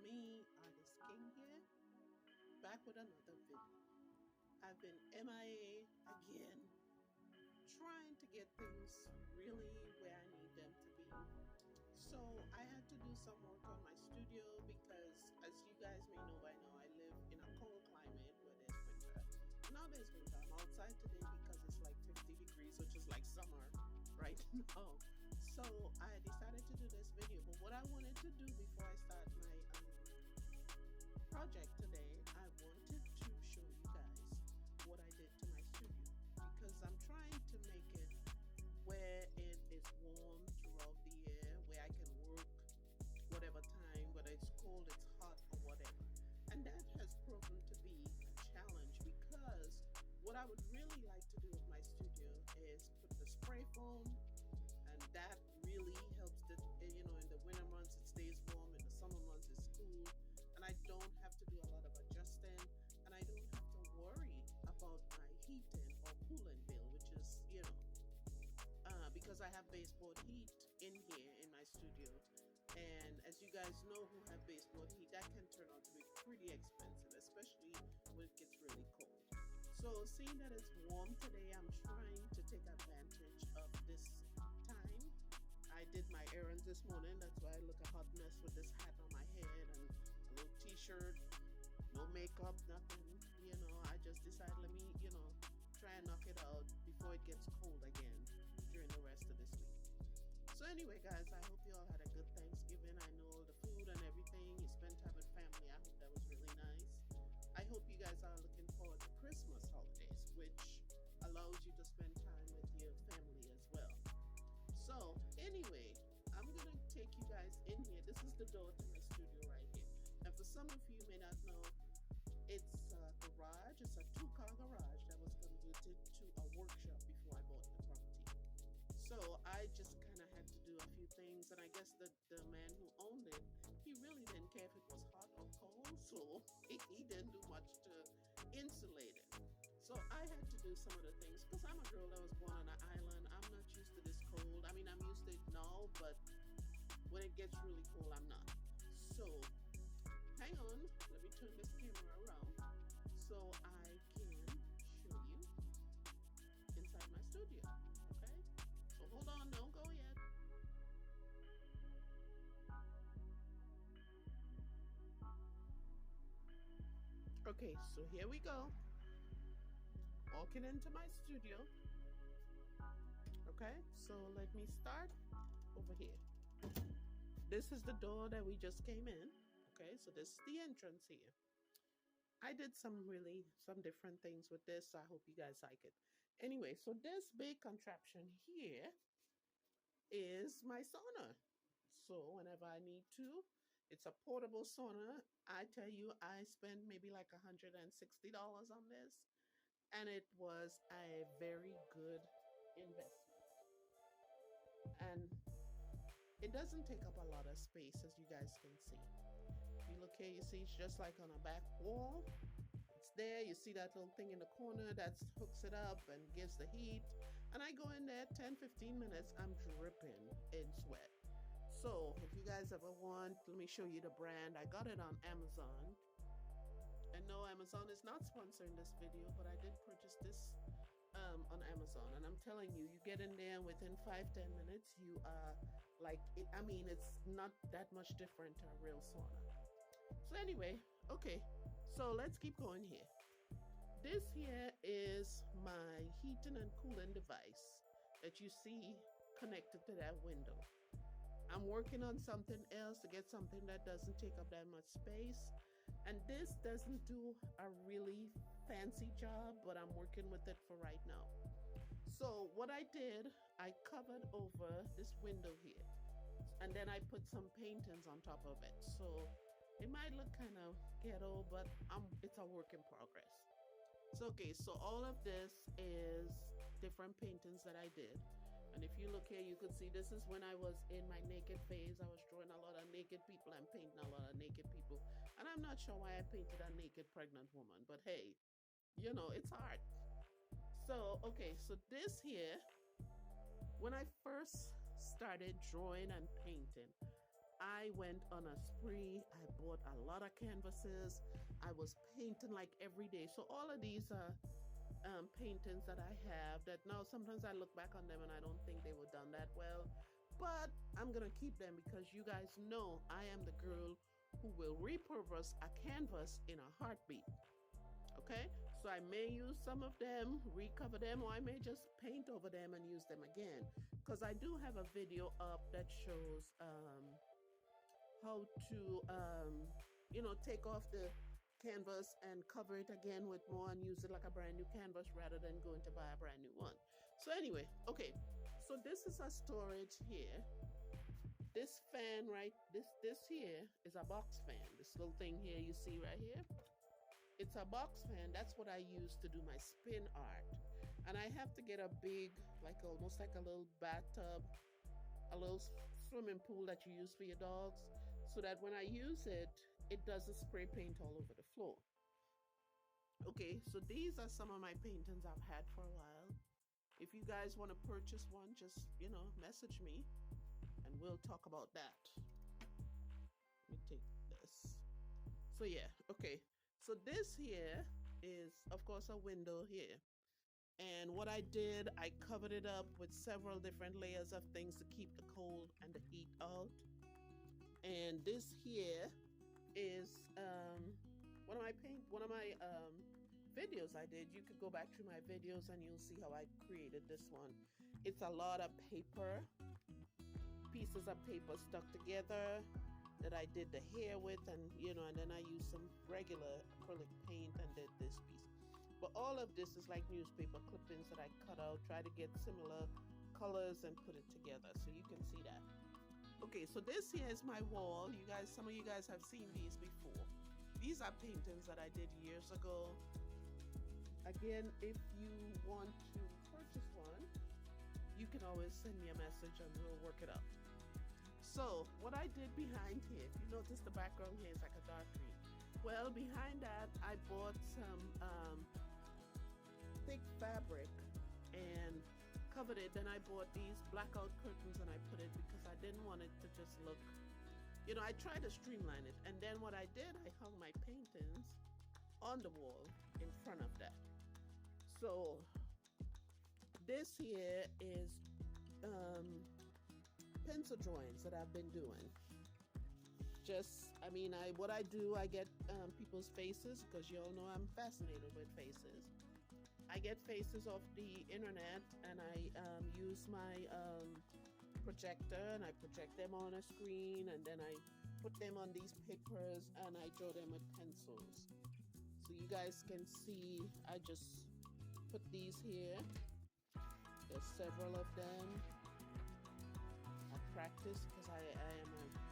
me, Artist King here, back with another video. I've been MIA again, trying to get things really where I need them to be. So I had to do some work on my studio because, as you guys may know by now, I live in a cold climate where there's winter. Now there's winter. I'm outside today because it's like 50 degrees, which is like summer right now. So I decided to do this video. But what I wanted to do before I start my project today, I wanted to show you guys what I did to my studio because I'm trying to make it where it is warm throughout the year, where I can work whatever time, whether it's cold, it's hot, or whatever. And that has proven to be a challenge because what I would really like to do with my studio is put the spray foam, and that really helps in the winter months it stays warm, in the summer months it's cool, and I don't have to do a lot of adjusting, and I don't have to worry about my heating or cooling bill, which is, because I have baseboard heat in here in my studio. And as you guys know who have baseboard heat, that can turn out to be pretty expensive, especially when it gets really cold. So seeing that it's warm today, I'm trying to take advantage of this time. I did my errands this morning. That's why I look a hot mess with this hat on my head and a little t-shirt, no makeup, nothing. I just decided, let me, try and knock it out before it gets cold again during the rest of this week. So anyway, guys, I hope you all had a good Thanksgiving. I know the food and everything. You spent time with family. I hope that was really nice. I hope you guys are looking forward to Christmas holidays, which allows you to spend time with your family as well. So anyway, I'm going to take you guys in here. This is the door to my studio right here. And for some of you may not know, it's a garage. It's a 2-car garage that was converted to a workshop before I bought the property. So I just kind of had to do a few things, and I guess the man who owned it, he really didn't care if it was hot or cold, so he didn't do much to insulate it. So I had to do some of the things because I'm a girl that was born on an island. I'm not used to this cold. I mean, I'm used to it now, but when it gets really cold, I'm not. So hang on, let me turn this camera around so I can show you inside my studio. Okay, so hold on, don't go yet. Okay, so here we go, walking into my studio. Okay, so let me start over here. This is the door that we just came in. Okay, so this is the entrance here. I did some different things with this. So I hope you guys like it. Anyway, so this big contraption here is my sauna. So whenever I need to, it's a portable sauna. I tell you, I spent maybe like $160 on this, and it was a very good investment. And it doesn't take up a lot of space, as you guys can see. If you look here, you see it's just like on a back wall. It's there. You see that little thing in the corner that hooks it up and gives the heat. And I go in there 10-15 minutes. I'm dripping in sweat. So if you guys ever want, let me show you the brand. I got it on Amazon. And no, Amazon is not sponsoring this video, but I did purchase this on Amazon. And I'm telling you, you get in there and within 5-10 minutes, you are like, it's not that much different to a real sauna. So anyway, okay, so let's keep going here. This here is my heating and cooling device that you see connected to that window. I'm working on something else to get something that doesn't take up that much space. And this doesn't do a really fancy job, but I'm working with it for right now. So what I did, I covered over this window here, and then I put some paintings on top of it. So it might look kind of ghetto, but it's a work in progress. So okay, so all of this is different paintings that I did. And if you look here, you could see this is when I was in my naked phase. I was drawing a lot of naked people and painting a lot of naked people. And I'm not sure why I painted a naked pregnant woman, but hey, it's art. So, okay, so this here, when I first started drawing and painting, I went on a spree. I bought a lot of canvases. I was painting like every day. So all of these are paintings that I have that now sometimes I look back on them and I don't think they were done that well. But I'm gonna keep them because you guys know I am the girl who will repurpose a canvas in a heartbeat. Okay, so I may use some of them, recover them, or I may just paint over them and use them again. Because I do have a video up that shows how to, take off the canvas and cover it again with more and use it like a brand new canvas rather than going to buy a brand new one. So anyway, okay, so this is a storage here. This fan right, this here is a box fan. This little thing here you see right here, it's a box fan. That's what I use to do my spin art. And I have to get a big, like almost like a little bathtub, a little swimming pool that you use for your dogs, so that when I use it, it doesn't spray paint all over the floor. Okay, so these are some of my paintings I've had for a while. If you guys want to purchase one, just, message me and we'll talk about that. Let me take this. So yeah, okay. So this here is, of course, a window here. And what I did, I covered it up with several different layers of things to keep the cold and the heat out. And this here is one of my videos I did. You could go back through my videos and you'll see how I created this one. It's a lot of paper, pieces of paper stuck together that I did the hair with, and and then I used some regular acrylic paint and did this piece. But all of this is like newspaper clippings that I cut out, try to get similar colors and put it together so you can see that. Okay, so this here is my wall. Some of you guys have seen these before. These are paintings that I did years ago. Again, if you want to purchase one, you can always send me a message and we'll work it out. So what I did behind here, if you notice the background here is like a dark green. Well, behind that, I bought some thick fabric and covered it. Then I bought these blackout curtains and I put it because I didn't want it to just look, I tried to streamline it. And then what I did, I hung my paintings on the wall in front of that. So this here is pencil drawings that I've been doing. What I do, I get people's faces because you all know I'm fascinated with faces. I get faces off the internet and I use my projector and I project them on a screen, and then I put them on these papers and I draw them with pencils. So you guys can see, I just put these here. There's several of them. I practice because I am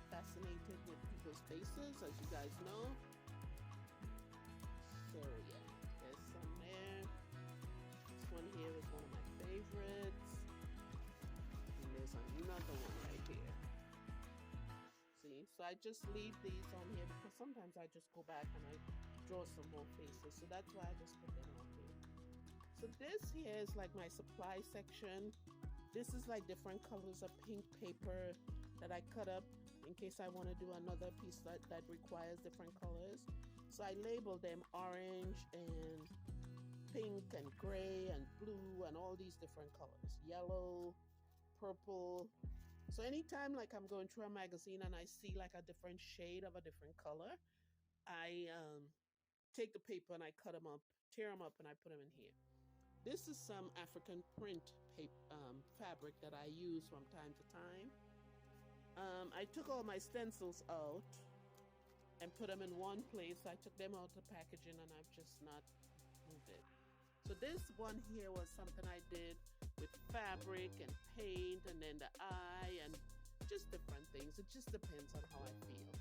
fascinated with people's faces, as you guys know. So yeah, there's some there. This one here is one of my favorites. And there's another one right here. See, so I just leave these on here because sometimes I just go back and I draw some more faces. So that's why I just put them on here. So this here is like my supply section. This is like different colors of pink paper that I cut up in case I want to do another piece that requires different colors. So I label them orange and pink and gray and blue and all these different colors, yellow, purple. So anytime like I'm going through a magazine and I see like a different shade of a different color, I take the paper and I cut them up, tear them up, and I put them in here. This is some African print fabric that I use from time to time. I took all my stencils out and put them in one place. I took them out of packaging and I've just not moved it. So this one here was something I did with fabric and paint and then the eye and just different things. It just depends on how I feel.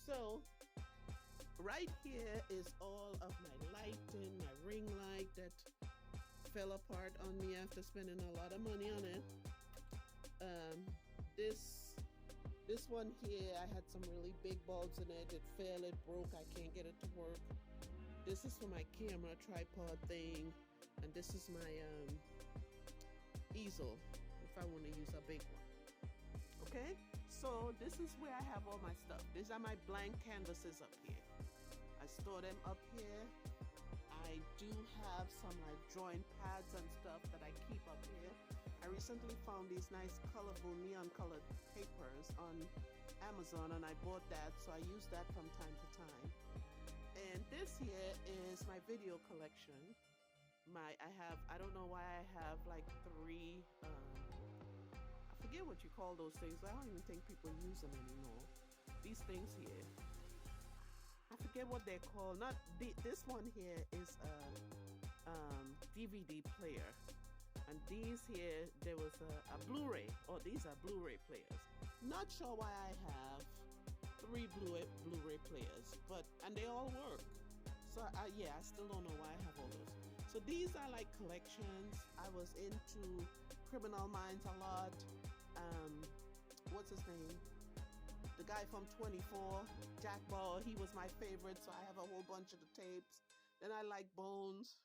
So right here is all of my lighting, my ring light that fell apart on me after spending a lot of money on it. This one here, I had some really big bulbs in it. It fell, it broke, I can't get it to work. This is for my camera tripod thing, and this is my easel if I want to use a big one. Okay, So this is where I have all my stuff. These are my blank canvases up here. I store them up here. I do have some like drawing pads and stuff that I keep up here. I recently found these nice colorful neon colored papers on Amazon, and I bought that, so I use that from time to time. And this here is my video collection. I don't know why I have like three, I forget what you call those things. I don't even think people use them anymore. These things here, I forget what they're called. Not this one here is a DVD player, and these here there was a Blu-ray. Oh, these are Blu-ray players. Not sure why I have three Blu-ray players, and they all work. So yeah, I still don't know why I have all those. So these are like collections. I was into Criminal Minds a lot. What's his name? The guy from 24, Jack Ball, he was my favorite, so I have a whole bunch of the tapes. Then I like Bones,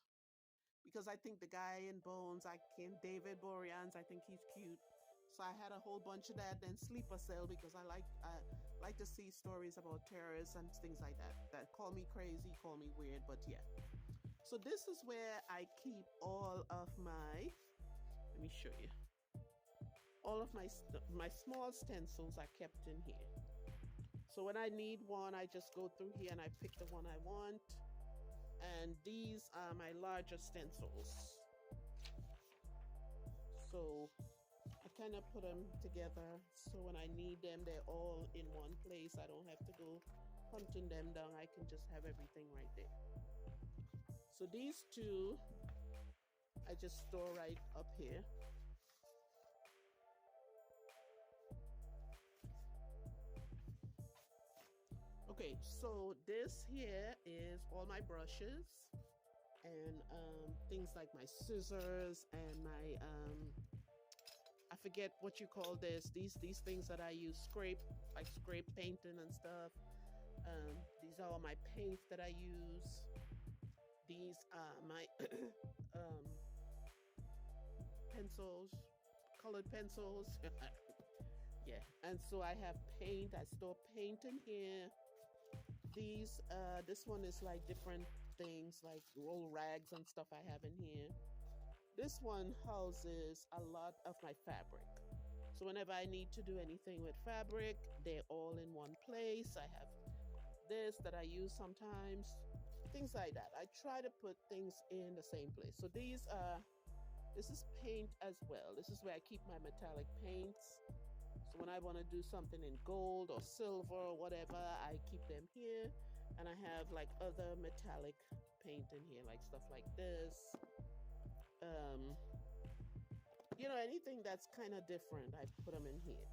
because I think the guy in Bones, David Boreanaz, I think he's cute. So I had a whole bunch of that. Then Sleeper Cell, because I like to see stories about terrorists and things like that. That call me crazy, call me weird, but yeah. So this is where I keep all of my, let me show you. All of my small stencils are kept in here. So when I need one, I just go through here and I pick the one I want. And these are my larger stencils. So I kind of put them together, so when I need them, they're all in one place. I don't have to go hunting them down. I can just have everything right there. So these two, I just store right up here. Okay, so this here is all my brushes and things like my scissors and my I forget what you call this. These things that I use, scrape painting and stuff. These are all my paints that I use. These are my pencils, colored pencils. Yeah, and so I have paint. I store paint in here. This one is like different things, like roll rags and stuff I have in here. This one houses a lot of my fabric. So whenever I need to do anything with fabric, they're all in one place. I have this that I use sometimes, things like that. I try to put things in the same place. So this is paint as well. This is where I keep my metallic paints. So when I want to do something in gold or silver or whatever, I keep them here. And I have like other metallic paint in here, like stuff like this. Anything that's kind of different, I put them in here.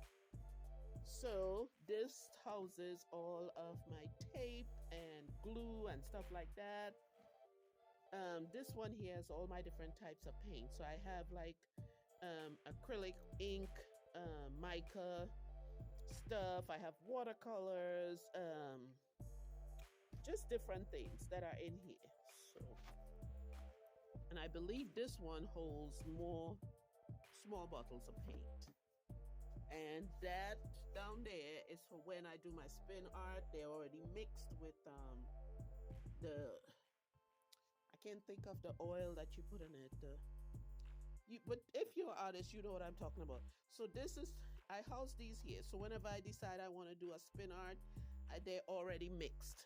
So this houses all of my tape and glue and stuff like that. This one here has all my different types of paint. So I have like acrylic ink, mica stuff. I have watercolors, just different things that are in here. So, and I believe this one holds more small bottles of paint. And that down there is for when I do my spin art. They're already mixed with I can't think of the oil that you put in it. But if you're an artist, you know what I'm talking about. So I house these here. So whenever I decide I want to do a spin art, they're already mixed.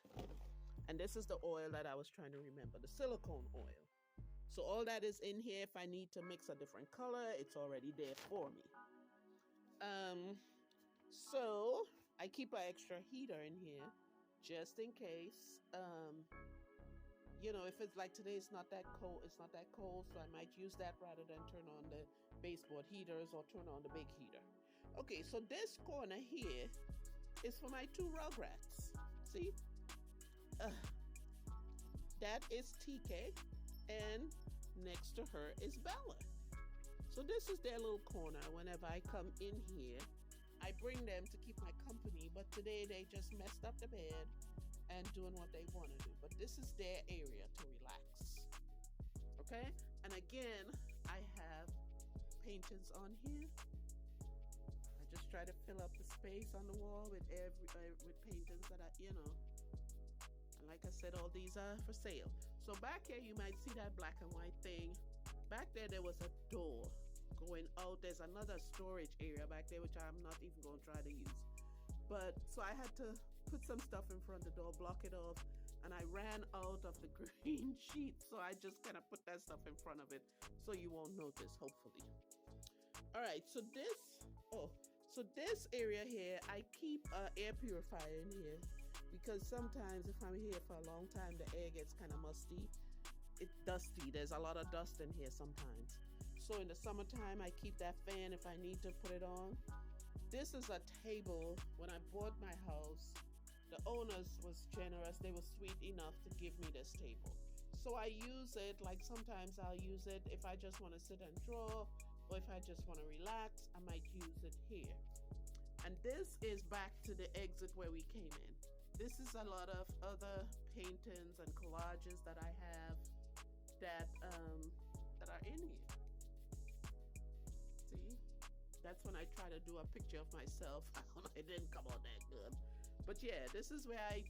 And this is the oil that I was trying to remember, the silicone oil. So all that is in here. If I need to mix a different color, it's already there for me. So I keep an extra heater in here just in case. If it's like today, it's not that cold, so I might use that rather than turn on the baseboard heaters or turn on the big heater. Okay, so this corner here is for my two Rugrats. See? That is TK, and next to her is Bella. So this is their little corner. Whenever I come in here, I bring them to keep my company, but today they just messed up the bed and doing what they want to do. But this is their area to relax. Okay? And again, I have paintings on here. I just try to fill up the space on the wall with with paintings that and like I said, all these are for sale. So back here, you might see that black and white thing. Back there was a door going out. There's another storage area back there, which I'm not even going to try to use. But so I had to put some stuff in front of the door, block it off, and I ran out of the green sheet. So I just kind of put that stuff in front of it so you won't notice, hopefully. All right, so this area here, I keep an air purifier in here because sometimes if I'm here for a long time, the air gets kind of musty. It's dusty. There's a lot of dust in here sometimes. So in the summertime, I keep that fan if I need to put it on. This is a table. When I bought my house, the owners was generous. They were sweet enough to give me this table. So I use it, like sometimes I'll use it if I just want to sit and draw, or if I just want to relax, I might use it here. And this is back to the exit where we came in. This is a lot of other paintings and collages that I have that are in here. See? That's when I try to do a picture of myself. It didn't come out that good. But yeah, this is where I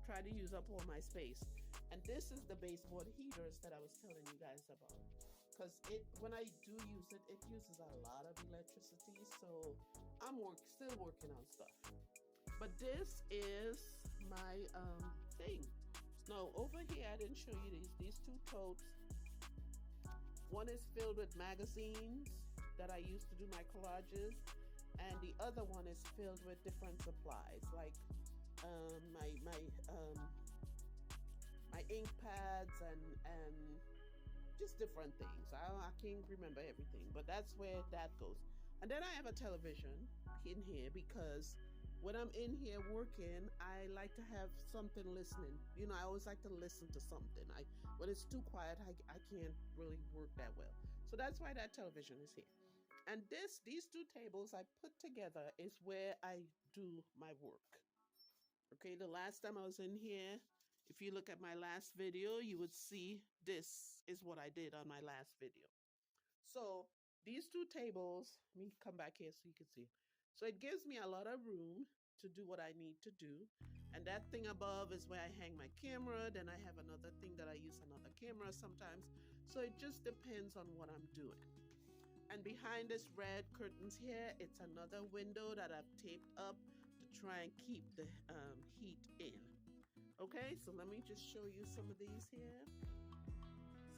try to use up all my space. And this is the baseboard heaters that I was telling you guys about. Because when I do use it, it uses a lot of electricity. So I'm still working on stuff. But this is my thing. Now over here, I didn't show you these two totes. One is filled with magazines that I use to do my collages, and the other one is filled with different supplies like my ink pads and just different things. I can't remember everything, but that's where that goes. And then I have a television in here because when I'm in here working, I like to have something listening. I always like to listen to something. When it's too quiet, I can't really work that well. So that's why that television is here. And these two tables I put together is where I do my work. Okay, the last time I was in here, if you look at my last video, you would see this is what I did on my last video. So these two tables, let me come back here so you can see. So it gives me a lot of room to do what I need to do. And that thing above is where I hang my camera. Then I have another thing that I use another camera sometimes. So it just depends on what I'm doing. And behind this red curtains here, it's another window that I've taped up to try and keep the heat in. Okay, so let me just show you some of these here.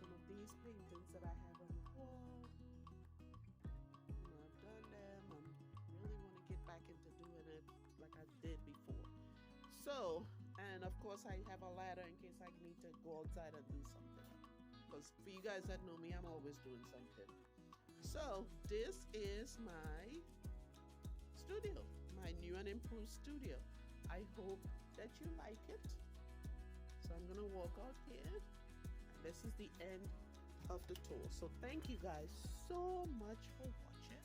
Some of these paintings that I have on the wall. I've done them. I really want to get back into doing it like I did before. So, and of course I have a ladder in case I need to go outside and do something. Because for you guys that know me, I'm always doing something. So this is my studio, my new and improved studio. I hope that you like it. So I'm gonna walk out here. This is the end of the tour. So thank you guys so much for watching.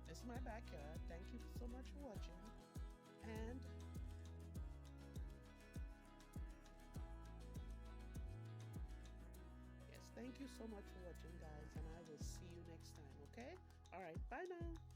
This is my backyard. Thank you so much for watching. And yes, thank you so much for watching, guys. And I will see you next time, okay? All right, bye now.